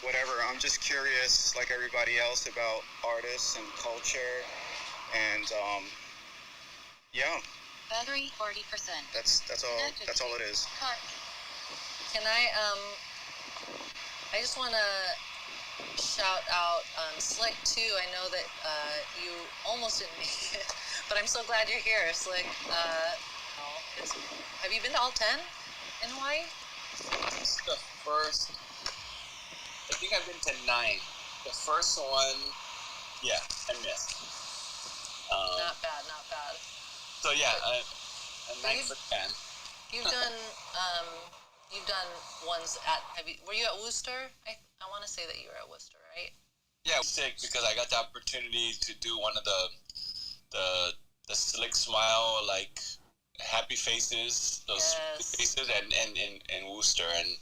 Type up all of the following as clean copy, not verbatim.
whatever. I'm just curious, like everybody else, about artists and culture, and yeah. Battery 40%. That's all it is. Can I just want to shout out Slick too. I know that you almost didn't make it, but I'm so glad you're here, Slick. Have you been to all 10 in Hawaii? This is the first. I think I've been to 9. The first one, yeah, I missed. Not bad. So yeah, I'm 9 for 10. You've done ones at. Were you at Worcester? I want to say that you were at Worcester, right? Yeah, I was sick because I got the opportunity to do one of the Slick Smile, like happy faces, those faces, and Worcester, and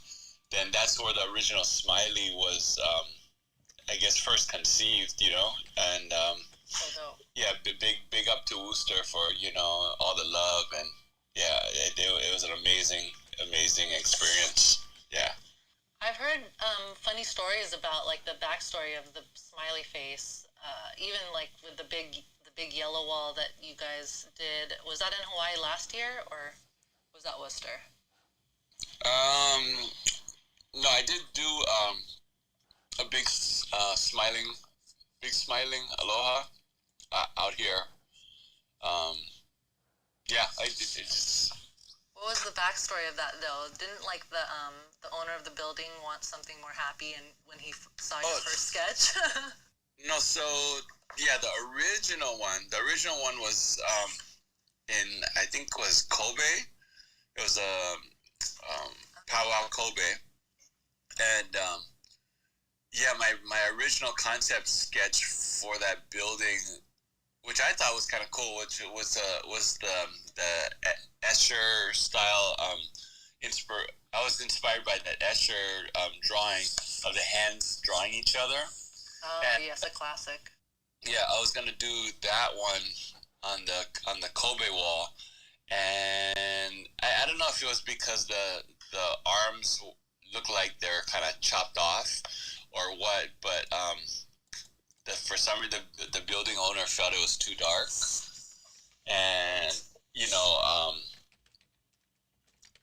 then that's where the original Smiley was, I guess, first conceived, and yeah, big up to Worcester for all the love, and yeah, it was an amazing experience. Yeah. I've heard funny stories about like the backstory of the smiley face, even like with the big yellow wall that you guys did. Was that in Hawaii last year, or was that Worcester? No, I did do a big smiling aloha out here. Yeah, I did. What was the backstory of that though? Didn't like the owner of the building want something more happy, and when he saw your first sketch? No, so yeah, the original one was in, I think it was Kobe. It was a Pow Wow Kobe, and yeah, my original concept sketch for that building, which I thought was kind of cool, which was the Escher style. I was inspired by that Escher drawing of the hands drawing each other. Oh, yes, a classic. Yeah, I was gonna do that one on the Kobe wall, and I don't know if it was because the arms look like they're kind of chopped off or what, but for some reason the building owner felt it was too dark, and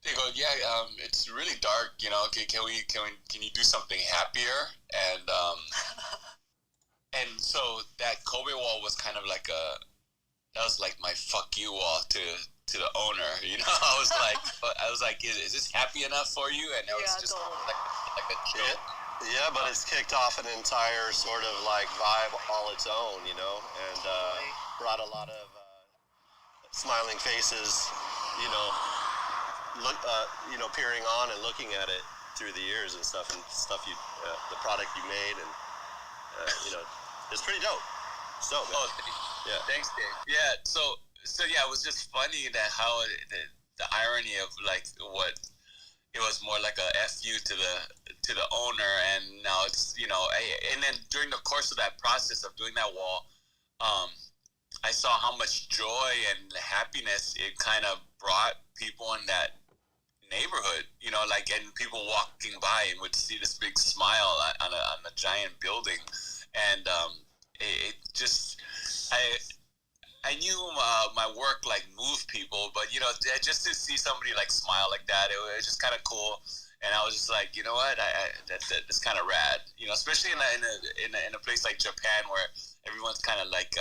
they go, yeah, it's really dark, okay, can you do something happier? And and so that Kobe wall was kind of like that was like my fuck you wall to the owner, I was like, is this happy enough for you? And it was just totally. like a joke. Yeah, but it's kicked off an entire sort of like vibe all its own, and brought a lot of smiling faces, peering on and looking at it through the years and stuff you, the product you made, and it's pretty dope. So yeah, thanks, Dave. Yeah, so yeah, it was just funny that how the irony of like what it was more like a fu to the owner, and now it's and then during the course of that process of doing that wall, I saw how much joy and happiness it kind of brought people in that neighborhood, and people walking by and would see this big smile on a giant building, and it just I knew my work like moved people, but just to see somebody like smile like that, it was just kind of cool. And I was just like, you know what, that's kind of rad, especially in a place like Japan where everyone's kind of like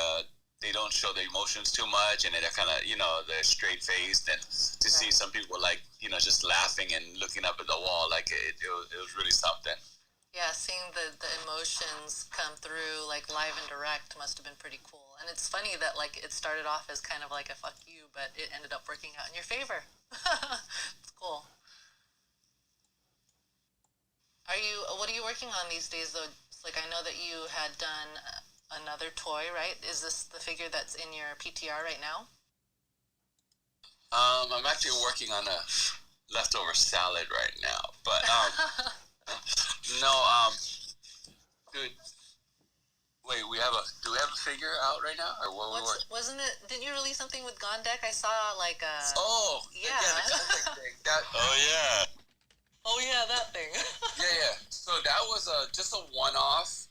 they don't show their emotions too much, and they're kind of they're straight faced, and to see some people like just laughing and looking up at the wall, like it was really something. Yeah, seeing the emotions come through like live and direct must have been pretty cool. And it's funny that like it started off as kind of like a fuck you, but it ended up working out in your favor. It's cool. What are you working on these days though? It's like I know that you had done another toy, right? Is this the figure that's in your PTR right now? I'm actually working on a leftover salad right now, but no, dude. Wait, do we have a figure out right now, or what? Wasn't it? Didn't you release something with Gondek? I saw like a. Oh yeah, the Gondek thing. Oh yeah. Oh yeah, that thing. Yeah. So that was just a one-off.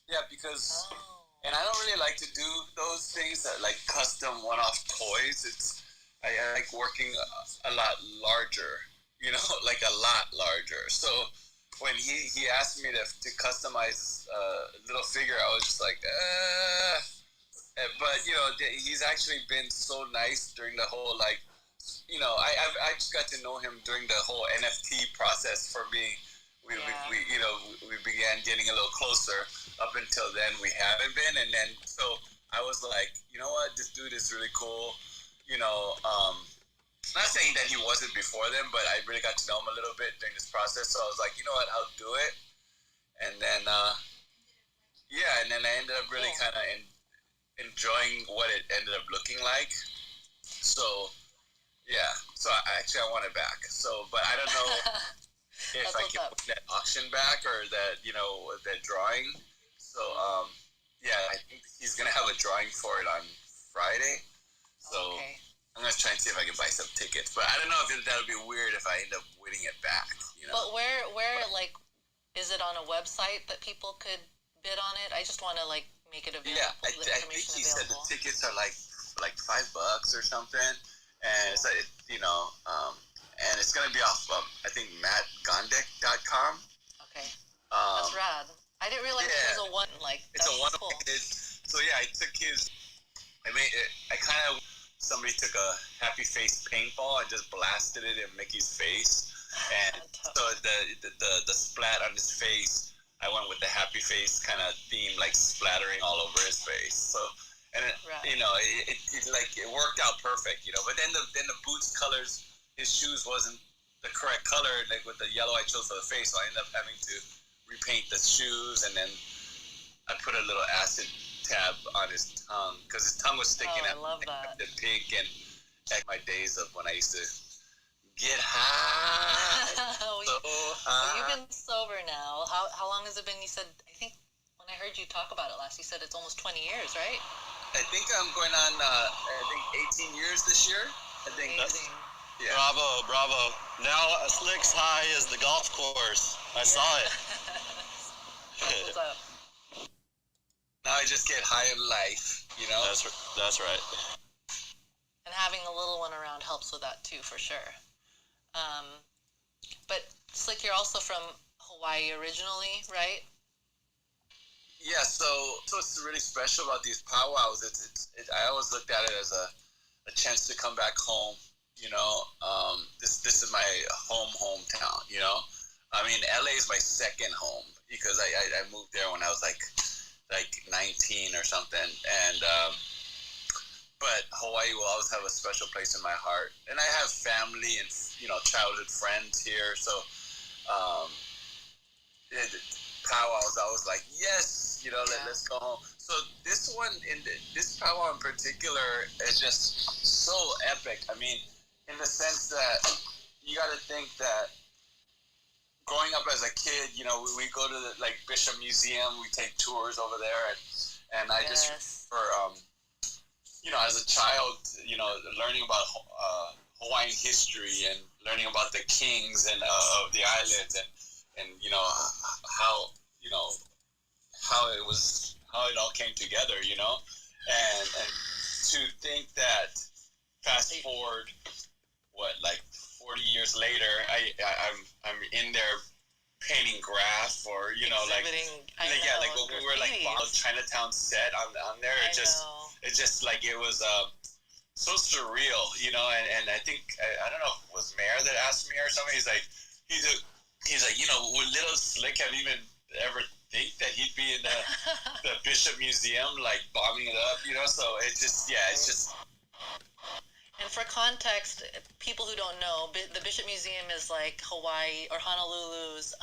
Yeah, because and I don't really like to do those things that like custom one-off toys. I like working a lot larger, you know, like a lot larger. So when he asked me to customize a little figure, I was just like, but you know, he's actually been so nice during the whole like, you know, I just got to know him during the whole NFT process for me. We you know, we began getting a little closer. Up until then, we haven't been, and then so I was like, you know what, this dude is really cool. You know, not saying that he wasn't before then, but I really got to know him a little bit during this process. So I was like, you know what, I'll do it. And then, yeah, and then I ended up really kind of enjoying what it ended up looking like. So, yeah, so I want it back. So, but I don't know if I can put that auction back or that, you know, that drawing. So, yeah, I think he's going to have a drawing for it on Friday. So I'm going to try and see if I can buy some tickets. But I don't know if that would be weird if I end up winning it back, you know? But where like, is it on a website that people could bid on it? I just want to, like, make it available. Yeah, I think he said the tickets are like $5 or something. And it's like, you know, and it's going to be off, I think, mattgondick.com. Okay. That's rad. I didn't realize it was a one, like, it's a one. Cool. So, yeah, I took his, somebody took a happy face paintball and just blasted it in Mickey's face. And so the splat on his face, I went with the happy face kind of theme, like splattering all over his face. So, and you know, it worked out perfect, you know. But then the boots colors, his shoes wasn't the correct color, like with the yellow I chose for the face. So I ended up having to repaint the shoes, and then I put a little acid tab on his tongue because his tongue was sticking out. I love that. The pink and back my days of when I used to get high. So you've been sober now. How long has it been? You said, I think when I heard you talk about it last, you said it's almost 20 years, right? I think I'm going on, 18 years this year. I think. Amazing. Yeah. Bravo. Now Slick's high is the golf course. I saw it. What's up? Now I just get high in life, you know? That's right. And having a little one around helps with that too, for sure. But Slick, you're also from Hawaii originally, right? Yeah, so what's really special about these powwows, I always looked at it as a chance to come back home, you know? This is my hometown, you know? I mean, LA is my second home because I moved there when I was like 19 or something, and but Hawaii will always have a special place in my heart, and I have family and, you know, childhood friends here, so powwows I was like, yes, you know, let's go home. So this one, this powwow in particular is just so epic. I mean, in the sense that you got to think that growing up as a kid, you know, we go to the Bishop Museum, we take tours over there, and I just remember, you know, as a child, you know, learning about Hawaiian history and learning about the kings and of the islands, and you know how it all came together, you know, and to think that fast forward 40 years later, I'm in there painting graph, or you know, when we were on Chinatown set on there, it just like it was so surreal, you know, and I think I don't know if it was Mayor that asked me or something. He's like, you know, would little Slick have even ever think that he'd be in the Bishop Museum like bombing it up, you know? So it's just. And for context, people who don't know, the Bishop Museum is like Hawaii or Honolulu's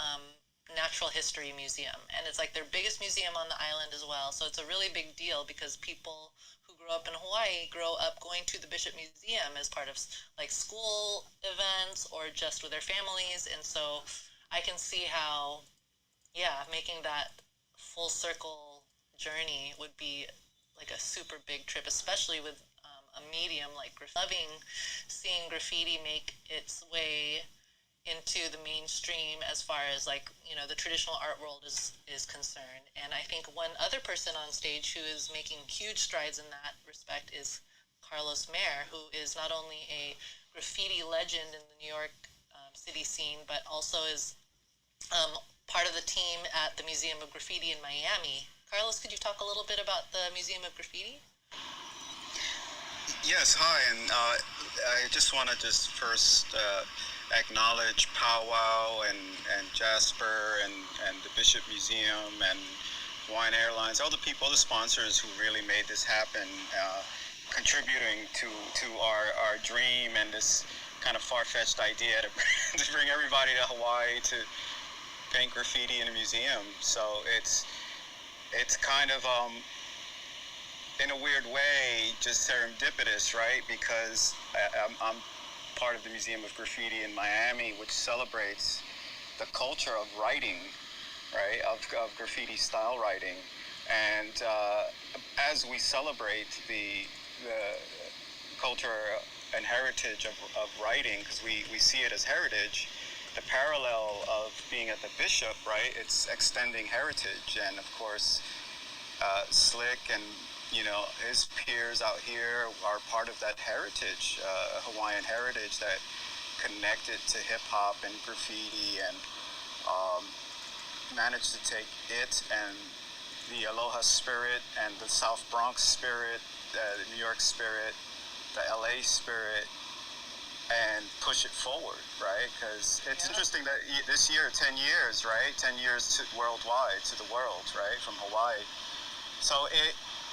natural history museum, and it's like their biggest museum on the island as well. So it's a really big deal because people who grow up in Hawaii grow up going to the Bishop Museum as part of like school events or just with their families, and so I can see how, making that full circle journey would be like a super big trip, especially with a medium like graffiti. Loving seeing graffiti make its way into the mainstream as far as like, you know, the traditional art world is concerned. And I think one other person on stage who is making huge strides in that respect is Carlos Mayer, who is not only a graffiti legend in the New York city scene, but also is part of the team at the Museum of Graffiti in Miami. Carlos, could you talk a little bit about the Museum of Graffiti? Yes, hi, and I just want to first acknowledge Pow Wow and Jasper and the Bishop Museum and Hawaiian Airlines, all the people, all the sponsors who really made this happen, contributing to our dream and this kind of far-fetched idea to bring everybody to Hawaii to paint graffiti in a museum. So it's kind of in a weird way just serendipitous, right? Because I'm part of the Museum of Graffiti in Miami, which celebrates the culture of writing, right? Of graffiti style writing, and as we celebrate the culture and heritage of writing, because we see it as heritage, the parallel of being at the Bishop, right? It's extending heritage, and of course, Slick and his peers out here are part of that heritage, Hawaiian heritage that connected to hip hop and graffiti, and managed to take it and the Aloha spirit and the South Bronx spirit, the New York spirit, the LA spirit, and push it forward, right? Because it's interesting that this year, 10 years, right? 10 years worldwide, to the world, right? From Hawaii. So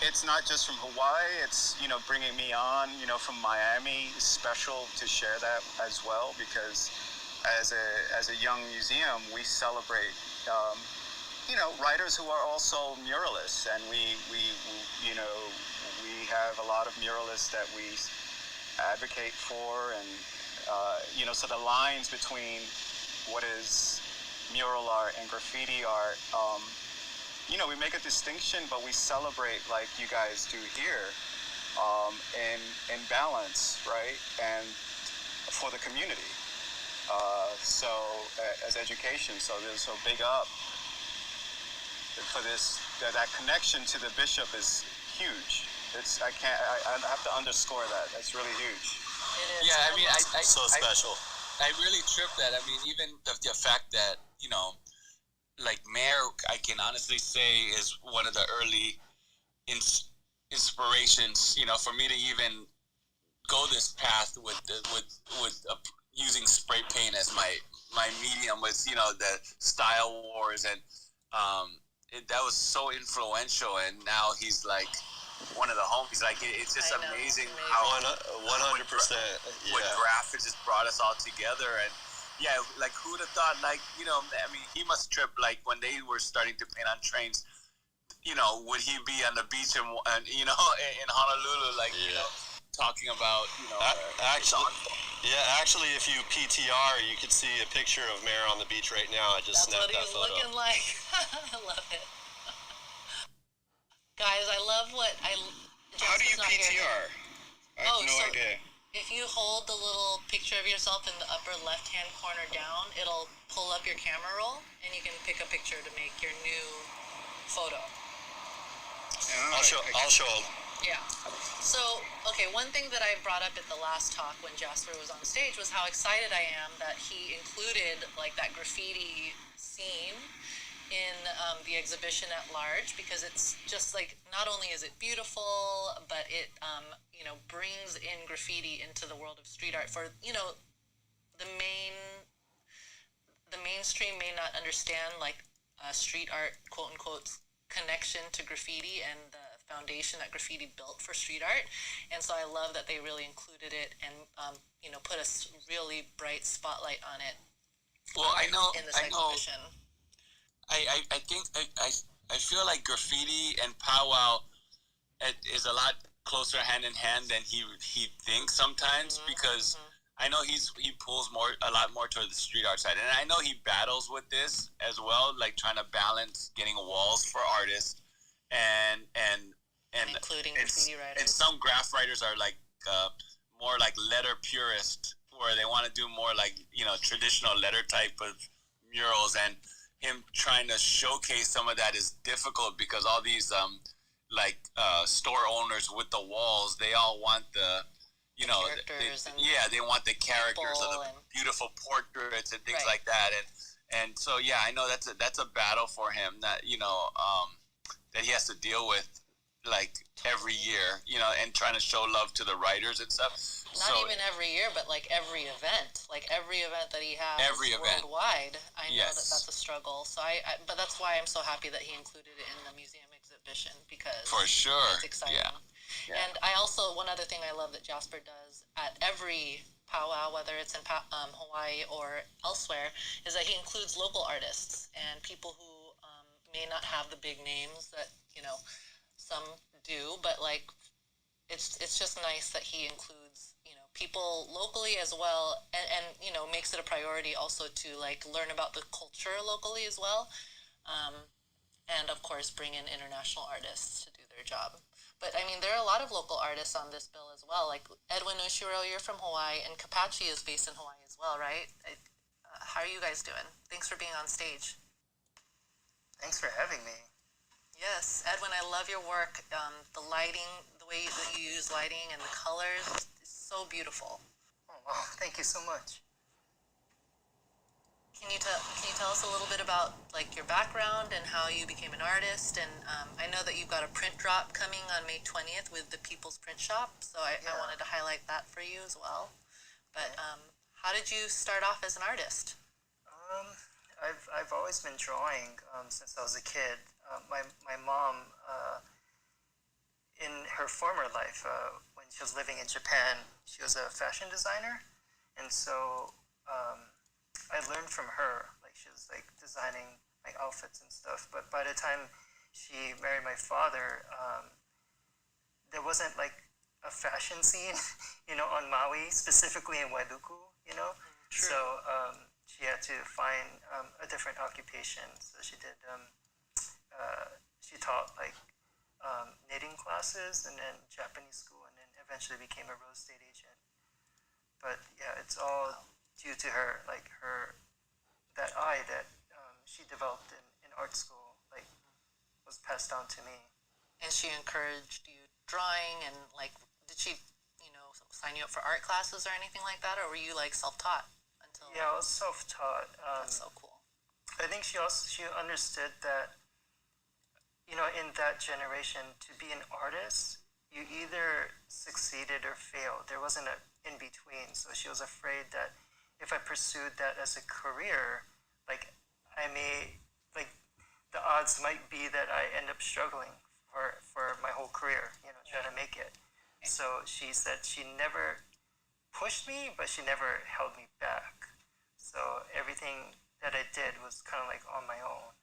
it's not just from Hawaii, it's, bringing me on, from Miami. It's special to share that as well, because as a young museum, we celebrate, writers who are also muralists, and we have a lot of muralists that we advocate for, and so the lines between what is mural art and graffiti art, we make a distinction, but we celebrate like you guys do here, in balance, right? And for the community. So as education, so big up for this. That connection to the Bishop is huge. I have to underscore that. That's really huge. It is. Yeah, I mean, So special. I really tripped that. I mean, even the fact that, like Mayor, I can honestly say is one of the early inspirations, for me to even go this path with using spray paint as my medium, was, the style wars, and that was so influential. And now he's like one of the homies. Like it's just amazing how 100%. what graphics just brought us all together. And yeah, like who would have thought? Like I mean, he must trip like when they were starting to paint on trains. Would he be on the beach and in Honolulu, like talking about actually, if you PTR, you could see a picture of Mayor on the beach right now. I just snapped that photo. That's what he's looking like. I love it. Guys, I love what How do you PTR? I have no idea. If you hold the little picture of yourself in the upper left-hand corner down, it'll pull up your camera roll, and you can pick a picture to make your new photo. I'll show them. Yeah. So, okay, one thing that I brought up at the last talk when Jasper was on stage was how excited I am that he included like that graffiti scene in the exhibition at large, because it's just like, not only is it beautiful, but it brings in graffiti into the world of street art. For the mainstream may not understand like street art, quote unquote, connection to graffiti and the foundation that graffiti built for street art. And so I love that they really included it and put a really bright spotlight on it. Well, in this exhibition. I think I feel like graffiti and powwow is a lot closer hand in hand than he thinks sometimes, because I know he pulls a lot more toward the street art side, and I know he battles with this as well, like trying to balance getting walls for artists and including graffiti writers. And some graph writers are like more like letter purist, where they want to do more like, you know, traditional letter type of murals, and him trying to showcase some of that is difficult because all these store owners with the walls, they all want the, you know, they want the characters of the beautiful portraits and things like that, and so yeah, I know that's a battle for him that, you know, that he has to deal with like every year, you know, and trying to show love to the writers and stuff. Not even every year, but like every event that he has worldwide. I know that's a struggle. So but that's why I'm so happy that he included it in the museum exhibition, because for sure, it's exciting. Yeah. And I also, one other thing I love that Jasper does at every powwow, whether it's in Hawaii or elsewhere, is that he includes local artists and people who may not have the big names that, you know, some do, but like it's just nice that he includes, you know, people locally as well, and you know, makes it a priority also to like learn about the culture locally as well, and of course bring in international artists to do their job. But I mean, there are a lot of local artists on this bill as well, like Edwin Ushiro, you're from Hawaii, and Kapachi is based in Hawaii as well, right? How are you guys doing? Thanks for being on stage. Thanks for having me. Yes, Edwin, I love your work. The lighting, the way that you use lighting and the colors is so beautiful. Oh, wow, thank you so much. Can you tell us a little bit about like your background and how you became an artist? And I know that you've got a print drop coming on May 20th with the People's Print Shop, so I wanted to highlight that for you as well. But how did you start off as an artist? I've always been drawing since I was a kid. My mom, in her former life, when she was living in Japan, she was a fashion designer, and so I learned from her. Like, she was like designing like outfits and stuff. But by the time she married my father, there wasn't like a fashion scene, you know, on Maui, specifically in Wailuku, you know. True. So she had to find a different occupation. So she did. She taught like knitting classes, and then Japanese school, and then eventually became a real estate agent. But yeah, it's all due to her, like that eye that she developed in art school, like was passed down to me. And she encouraged you drawing, and like, did she, you know, sign you up for art classes or anything like that, or were you like self-taught until? Yeah, I was self-taught. That's so cool. I think she understood that, you know, in that generation, to be an artist, you either succeeded or failed. There wasn't an in-between. So she was afraid that if I pursued that as a career, like the odds might be that I end up struggling for my whole career, you know, trying to make it. So she said she never pushed me, but she never held me back. So everything that I did was kind of like on my own.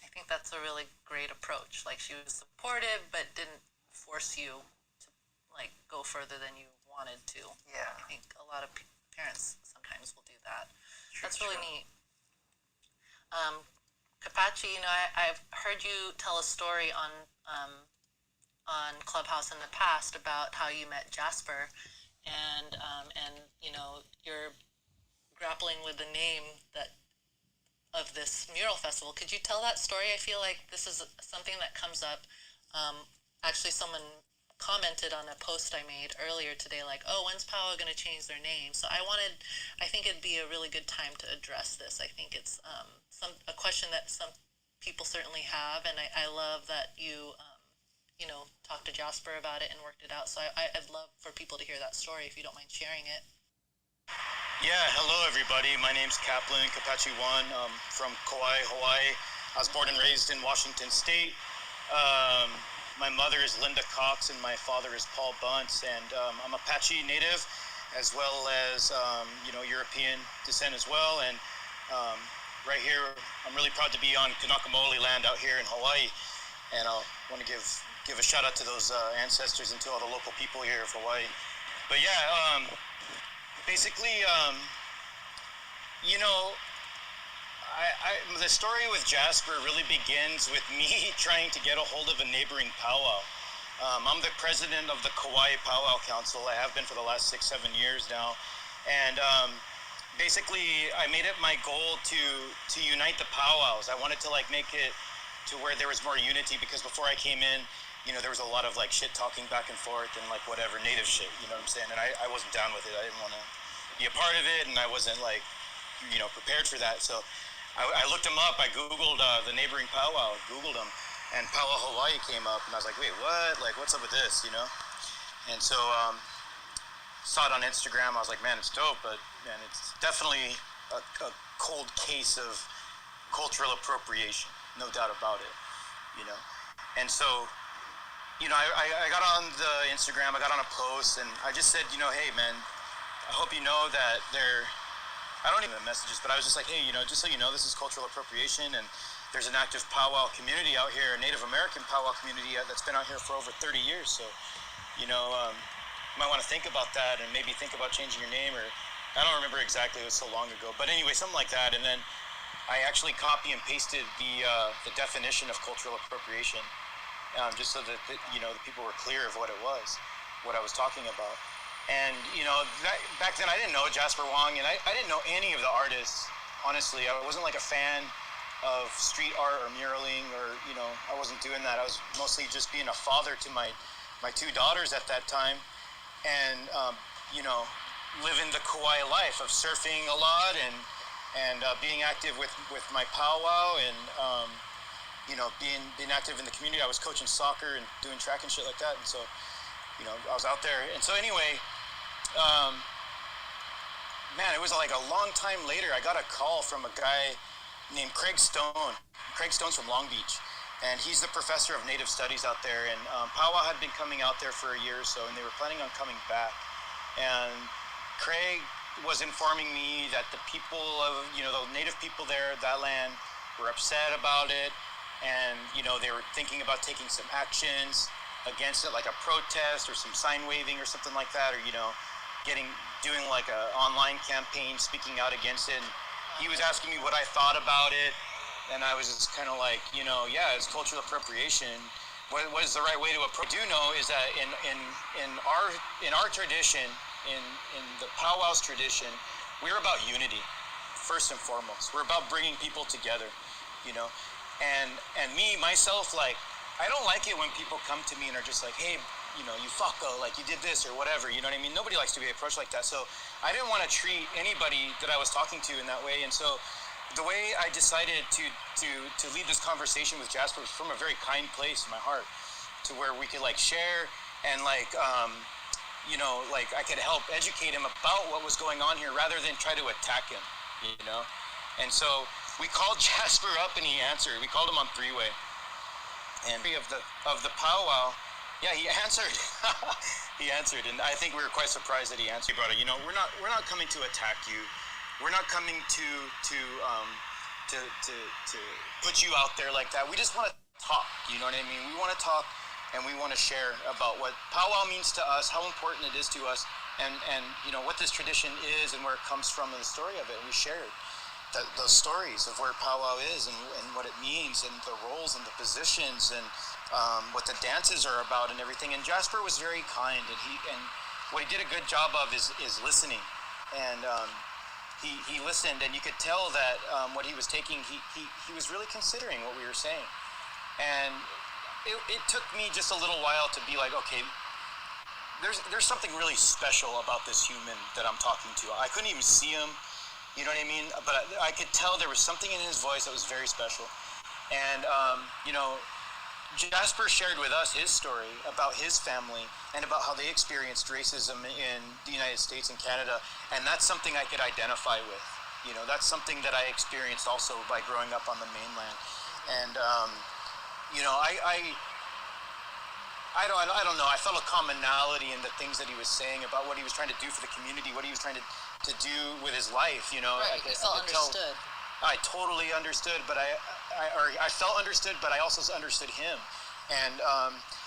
I think that's a really great approach. Like, she was supportive, but didn't force you to like go further than you wanted to. Yeah. I think a lot of parents sometimes will do that. That's really neat. Kapachi, you know, I've heard you tell a story on Clubhouse in the past about how you met Jasper, and you know, you're grappling with the name of this mural festival. Could you tell that story? I feel like this is something that comes up. Actually, someone commented on a post I made earlier today, like, oh, when's Pow Wow going to change their name? So I think it'd be a really good time to address this. I think it's a question that some people certainly have, and I love that you know, talked to Jasper about it and worked it out. So I'd love for people to hear that story if you don't mind sharing it. Yeah, hello everybody. My name's Kaplan Kapachi One, from Kauai, Hawaii. I was born and raised in Washington State. My mother is Linda Cox and my father is Paul Bunce, and I'm Apache native as well as you know, European descent as well. And right here, I'm really proud to be on Kanakamoli land out here in Hawaii, and I want to give a shout out to those ancestors and to all the local people here of Hawaii. But yeah, basically, you know, the story with Jasper really begins with me trying to get a hold of a neighboring powwow. I'm the president of the Kauai Powwow Council. I have been for the last 6-7 years now. And basically, I made it my goal to unite the powwows. I wanted to like make it to where there was more unity, because before I came in, you know, there was a lot of like shit talking back and forth and like whatever, native shit, you know what I'm saying? And I wasn't down with it. I didn't want to be a part of it, and I wasn't like, you know, prepared for that. So I looked them up. I Googled the neighboring powwow, Googled them, and Pow Wow Hawaii came up, and I was like, wait, what? Like, what's up with this, you know? And so saw it on Instagram. I was like, man, it's dope, but man, it's definitely a cold case of cultural appropriation, no doubt about it, you know? And so, you know, I got on the Instagram, I got on a post, and I just said, you know, hey, man, I hope you know that I don't even messages, but I was just like, hey, you know, just so you know, this is cultural appropriation, and there's an active powwow community out here, a Native American powwow community that's been out here for over 30 years, so, you know, you might want to think about that and maybe think about changing your name, or I don't remember exactly, it was so long ago, but anyway, something like that. And then I actually copy and pasted the definition of cultural appropriation, just so that you know, the people were clear of what it was, what I was talking about. And you know, back then I didn't know Jasper Wong, and I didn't know any of the artists. Honestly, I wasn't like a fan of street art or muraling, or you know, I wasn't doing that. I was mostly just being a father to my two daughters at that time, and you know, living the Kauai life of surfing a lot and being active with my powwow, and you know, being active in the community. I was coaching soccer and doing track and shit like that, and so you know, I was out there. And so anyway, man, it was like a long time later, I got a call from a guy named Craig Stone. Craig Stone's from Long Beach, and he's the professor of Native Studies out there. And powwow had been coming out there for a year or so, and they were planning on coming back. And Craig was informing me that the people of, you know, the Native people there, that land, were upset about it, and you know, they were thinking about taking some actions against it, like a protest or some sign waving or something like that, or you know, doing like a online campaign speaking out against it. And he was asking me what I thought about it, and I was just kind of like, you know, yeah, it's cultural appropriation. What is the right way to approach? What I do know is that in our tradition, in the powwow's tradition, we're about unity, first and foremost. We're about bringing people together, you know. And me, myself, like, I don't like it when people come to me and are just like, hey, you know, you fucko, like you did this or whatever, you know what I mean? Nobody likes to be approached like that. So I didn't want to treat anybody that I was talking to in that way. And so the way I decided to lead this conversation with Jasper was from a very kind place in my heart, to where we could like share and like, you know, like I could help educate him about what was going on here rather than try to attack him, you know? And so we called Jasper up and he answered. We called him on three-way. And of the powwow, yeah, he answered. He answered, and I think we were quite surprised that he answered. Brother, you know, we're not coming to attack you. We're not coming to put you out there like that. We just want to talk. You know what I mean? We want to talk, and we want to share about what powwow means to us, how important it is to us, and you know what this tradition is and where it comes from, and the story of it. And we shared those stories of where powwow is and what it means, and the roles and the positions, and what the dances are about and everything. And Jasper was very kind, and what he did a good job of is listening. And he listened, and you could tell that what he was taking, he was really considering what we were saying. And it took me just a little while to be like, okay, there's something really special about this human that I'm talking to. I couldn't even see him, you know what I mean? But I could tell there was something in his voice that was very special. And you know, Jasper shared with us his story about his family and about how they experienced racism in the United States and Canada, and that's something I could identify with. You know, that's something that I experienced also by growing up on the mainland. And you know, I don't know. I felt a commonality in the things that he was saying about what he was trying to do for the community, what he was trying to do with his life. You know, right? You felt understood. I totally understood, but I felt understood, but I also understood him. And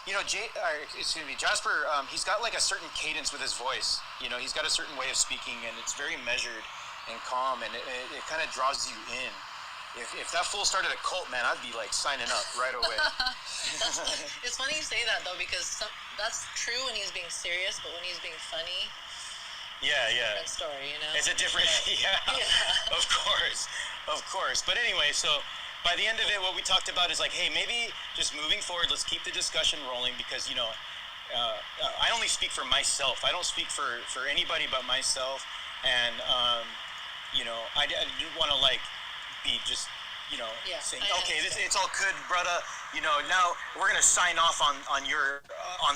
you know, Jasper, he's got like a certain cadence with his voice. You know, he's got a certain way of speaking, and it's very measured and calm, and it kind of draws you in. If that fool started a cult, man, I'd be like signing up right away. It's funny you say that though, because that's true when he's being serious, but when he's being funny, Yeah, yeah. Different story, you know. It's a different, yeah, Yeah. of course. But anyway, so by the end of it, what we talked about is like, hey, maybe just moving forward, let's keep the discussion rolling because, you know, I only speak for myself. I don't speak for anybody but myself. And, you know, I do want to like be just, you know, saying, okay, it's all good, brother. You know, now we're gonna sign off on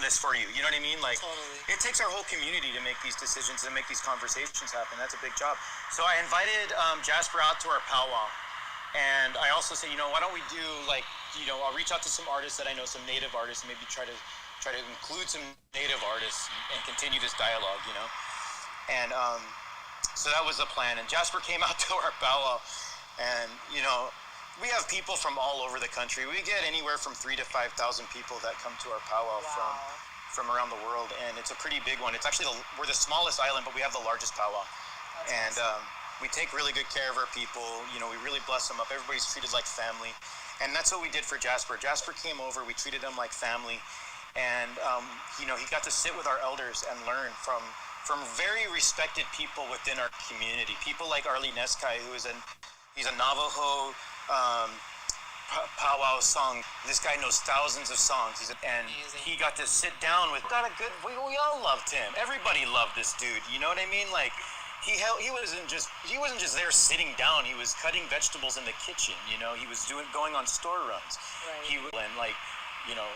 this for you. You know what I mean? Like, Totally. it takes our whole community to make these decisions and make these conversations happen. That's a big job. So I invited Jasper out to our powwow, and I also said, you know, why don't we do like, you know, I'll reach out to some artists that I know, some native artists, and maybe try to include some native artists and continue this dialogue. You know, and so that was the plan. And Jasper came out to our powwow, and you know. We have people from all over the country. We get anywhere from 3,000 to 5,000 people that come to our powwow from around the world, and it's a pretty big one. It's actually we're the smallest island, but we have the largest powwow. That's awesome. We take really good care of our people. You know, we really bless them up. Everybody's treated like family, and that's what we did for Jasper. Jasper came over. We treated him like family, and you know, he got to sit with our elders and learn from very respected people within our community. People like ALLI he's a Navajo. Powwow song. This guy knows thousands of songs. And he got to sit down with. We all loved him. Everybody loved this dude. You know what I mean? Like he wasn't just there sitting down. He was cutting vegetables in the kitchen. You know, he was going on store runs. Right. He like, you know,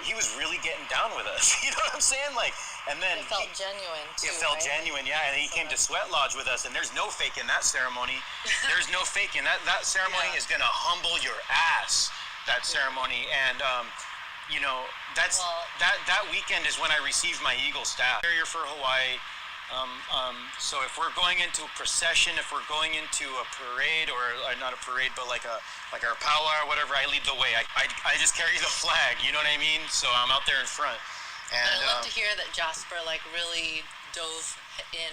he was really getting down with us. You know what I'm saying? Like, and then it felt genuine too. It felt genuine, yeah. And he came to Sweat Lodge with us, and there's no fake in that ceremony. There's no fake in that ceremony is gonna humble your ass. That ceremony, and you know, that weekend is when I received my Eagle staff. Carrier for Hawaii. So if we're going into a procession, if we're going into a parade, or not a parade, but like our powwow or whatever, I lead the way. I just carry the flag. You know what I mean? So I'm out there in front. And I love to hear that Jasper like really dove in